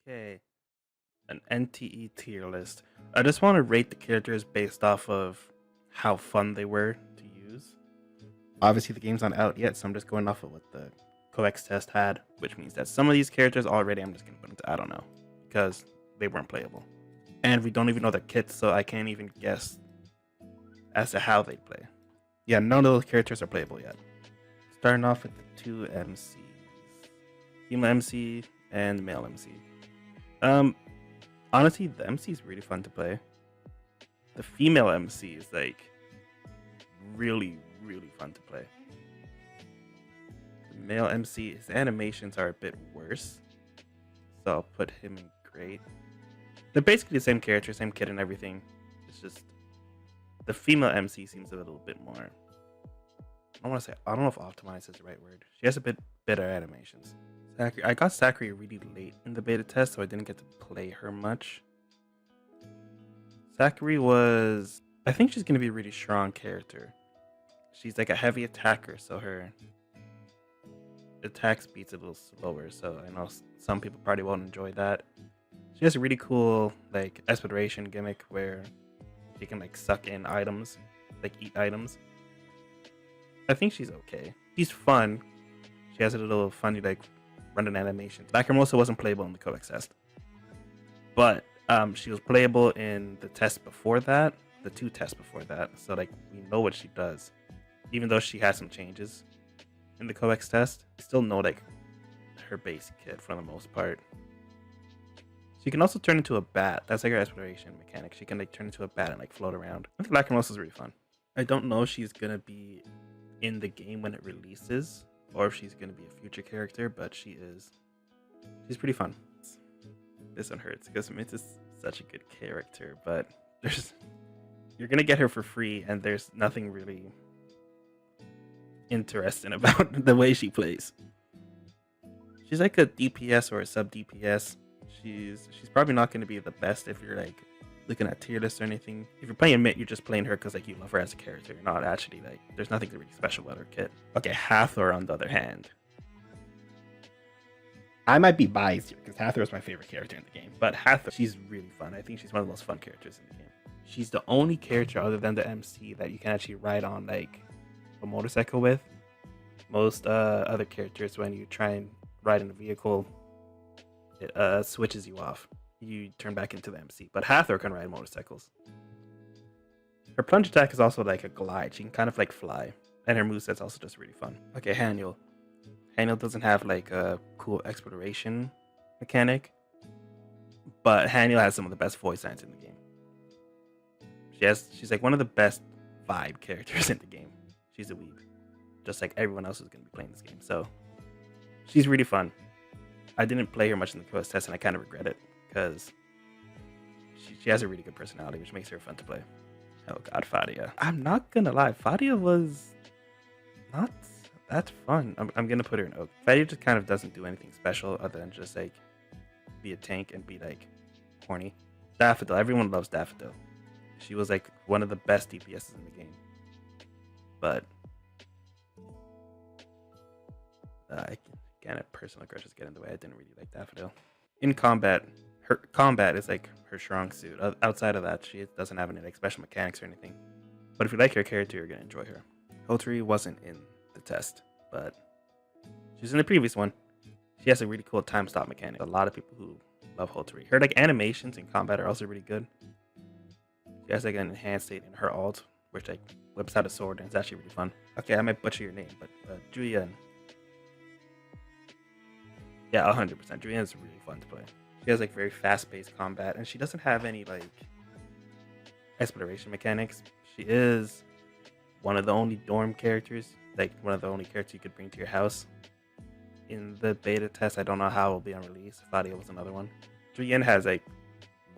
Okay, an NTE tier list. I just want to rate the characters based off of how fun they were to use. Obviously, the game's not out yet, so I'm just going off of what the coex test had, which means that some of these characters already I'm just going to put into I don't know because they weren't playable. And we don't even know their kits, so I can't even guess as to how they play. Yeah, none of those characters are playable yet. Starting off with the two MCs. Female MC and male MC. Honestly, the MC is really fun to play. The female MC is like really, really fun to play. The male MC, his animations are a bit worse, so I'll put him in great. They're basically the same character, same kit and everything. It's just the female MC seems a little bit more. I don't know if optimized is the right word. She has a bit better animations. I got Zachary really late in the beta test, so I didn't get to play her much. Zachary was... I think she's going to be a really strong character. She's like a heavy attacker, so her attack speed's a little slower, so I know some people probably won't enjoy that. She has a really cool like exploration gimmick where she can like suck in items, like eat items. I think she's okay. She's fun. She has a little funny like random animations. Lacrimosa wasn't playable in the codex test, but she was playable in the test before that, the two tests before that. So like we know what she does, even though she has some changes in the codex test. We still know like her base kit for the most part. She can also turn into a bat. That's like her exploration mechanic. She can like turn into a bat and like float around. I think Lacrimosa is really fun. I don't know if she's gonna be in the game when it releases, or if she's gonna be a future character, but she is. She's pretty fun. This one hurts because Mint is such a good character, but you're gonna get her for free, and there's nothing really interesting about the way she plays. She's like a DPS or a sub DPS. She's probably not gonna be the best if you're like looking at tier lists or anything. If you're playing Mint, you're just playing her because like you love her as a character. You're not actually like there's nothing really special about her kit. Okay, Hathor on the other hand. I might be biased here because Hathor is my favorite character in the game. But Hathor, she's really fun. I think she's one of the most fun characters in the game. She's the only character other than the MC that you can actually ride on like a motorcycle with. Most other characters, when you try and ride in a vehicle, it switches you off. You turn back into the MC. But Hathor can ride motorcycles. Her plunge attack is also like a glide. She can kind of like fly. And her moveset's also just really fun. Okay, Haniel. Haniel doesn't have like a cool exploration mechanic, but Haniel has some of the best voice lines in the game. She's like one of the best vibe characters in the game. She's a weeb, just like everyone else who's gonna be playing this game. So she's really fun. I didn't play her much in the quest test, and I kind of regret it because she has a really good personality, which makes her fun to play. Oh god, Fadia. I'm not gonna lie, Fadia was not that fun. I'm gonna put her in Oak. Fadia just kind of doesn't do anything special other than just like be a tank and be like horny. Daffodil, everyone loves Daffodil. She was like one of the best DPSs in the game. But again, personal grudges get in the way. I didn't really like Daffodil. In combat, her combat is like her strong suit. Outside of that, she doesn't have any like special mechanics or anything. But if you like her character, you're gonna enjoy her. Hotari wasn't in the test, but she was in the previous one. She has a really cool time stop mechanic. A lot of people who love Hotari. Her like animations in combat are also really good. She has like an enhanced state in her ult, which like whips out a sword, and it's actually really fun. Okay, I might butcher your name, but Julian. Yeah, 100%. Julian is really fun to play. She has like very fast-paced combat, and she doesn't have any like exploration mechanics. She is one of the only dorm characters, like one of the only characters you could bring to your house. In the beta test, I don't know how it will be on release. Fadia was another one. Julian has like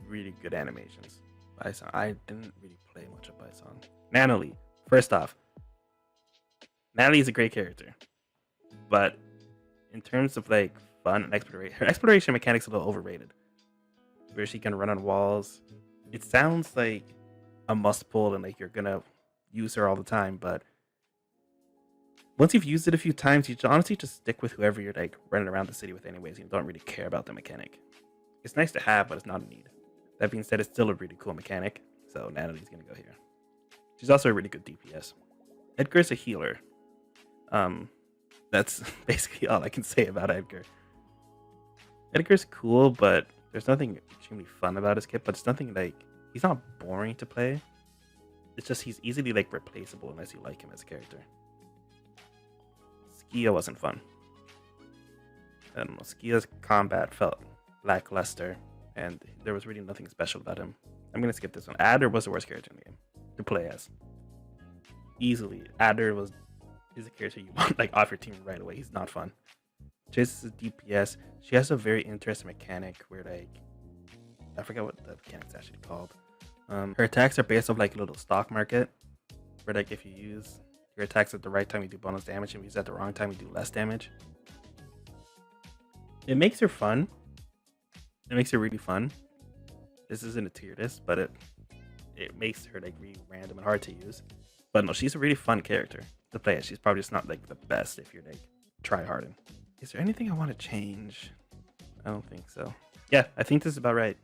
really good animations. Bison, I didn't really play much of Bison. Natalie, first off, Natalie is a great character, but in terms of like fun and exploration, her exploration mechanics are a little overrated. Where she can run on walls. It sounds like a must pull and like you're gonna use her all the time, but once you've used it a few times, you should honestly just stick with whoever you're like running around the city with anyways. You don't really care about the mechanic. It's nice to have, but it's not a need. That being said, it's still a really cool mechanic, so Natalie's gonna go here. She's also a really good DPS. Edgar's a healer. That's basically all I can say about Edgar. Edgar's cool, but there's nothing extremely fun about his kit. But it's nothing like, he's not boring to play. It's just he's easily like replaceable unless you like him as a character. Skia wasn't fun. I don't know. Skia's combat felt lackluster, and there was really nothing special about him. I'm gonna skip this one. Adder was the worst character in the game to play as. Easily, Adder is a character you want like off your team right away. He's not fun. Chase is a DPS. She has a very interesting mechanic where like, I forget what the mechanic's actually called. Her attacks are based off like a little stock market, where like if you use your attacks at the right time, you do bonus damage, and if you use it at the wrong time, you do less damage. It makes her fun. It makes her really fun. This isn't a tier list, but it makes her like really random and hard to use. But no, she's a really fun character to play as. She's probably just not like the best if you're like try harding. Is there anything I want to change? I don't think so. Yeah, I think this is about right.